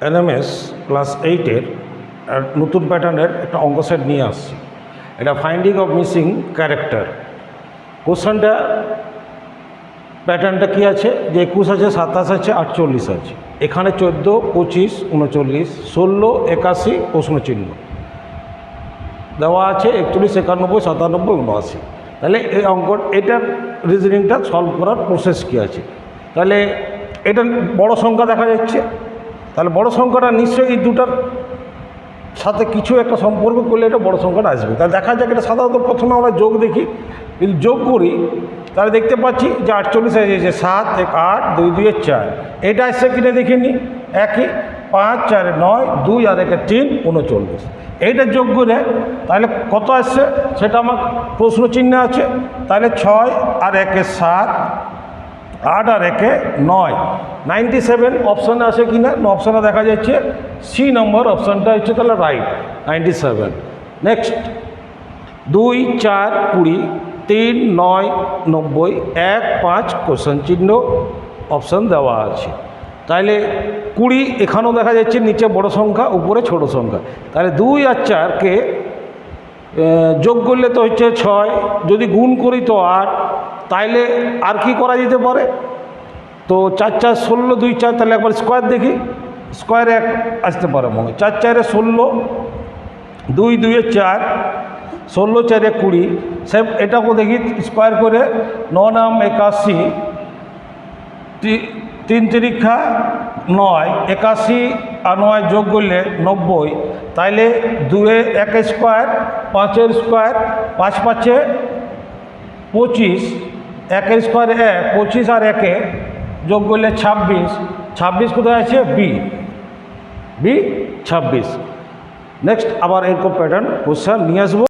NMS class 8-এর নতুন প্যাটার্নের একটা অঙ্ক সেট নিয়ে আসছি। এটা ফাইন্ডিং অফ মিসিং ক্যারেক্টার। কোশ্চেনটা প্যাটার্নটা কী আছে, যে 21 আছে, 27 আছে, 48 আছে। এখানে 14, 25, 39, 16, 81 প্রশ্ন চিহ্ন দেওয়া আছে, 41, 91, 97, 79। তাহলে এই এটার রিজনিংটা সলভ করার প্রসেস কী আছে। তাহলে এটা বড় সংখ্যা দেখা যাচ্ছে, তাহলে বড় সংখ্যাটা নিশ্চয়ই এই দুটার সাথে কিছু একটা সম্পর্ক করলে এটা বড় সংখ্যাটা আসবে। তাহলে দেখা যাক, এটা সাধারণত প্রথমে আমরা যোগ দেখি, যদি যোগ করি তাহলে দেখতে পাচ্ছি যে 48 এসেছে, 7, 1, 8, 2, 2, 4। এটা এসছে কিনে দেখিনি, একই 5, 4, 9, 2 আর 1, 3, 39। এইটা যোগ করে তাহলে কত আসছে সেটা আমার প্রশ্ন চিহ্ন আছে। তাহলে 6 আর 1, 7, 8 আর 1, 9, 97 অপশানে আছে কি না, অপশানে দেখা যাচ্ছে সি নম্বর অপশানটা হচ্ছে তাহলে রাইট, 97। নেক্সট 2, 4, 20, 3, 9, 90, 1, 5 কোশ্চেন চিহ্ন অপশান দেওয়া আছে। তাহলে 20 এখানেও দেখা যাচ্ছে, নিচে বড় সংখ্যা, উপরে ছোট সংখ্যা। তাহলে 2 আর 4কে যোগ করলে তো হচ্ছে 6, যদি গুণ করি তো 8। তাইলে আর কি করা যেতে পারে, তো 4, 4, 16, 2, 4, তাহলে একবার স্কোয়ার দেখি, স্কোয়ারে 1 আসতে পারে মনে হয়। 4, 4, 16, 2, 2, 4, 16, 4, 20। সে এটাকেও দেখি স্কোয়ার করে, 9, 9, 81, 3 তিরিক্ষা 9, 81 আর 9 যোগ করলে 90। তাইলে 2 এ 1 স্কোয়ার, 5 স্কোয়ার, 5 5 25, 1 স্কোয়ার 1, 25 আর 1 যোগ করলে 26। 26 কোথায় আছে, বি 26। নেক্সট আবার এরকম প্যাটার্ন কোশ্চেন নিয়ে আসবো।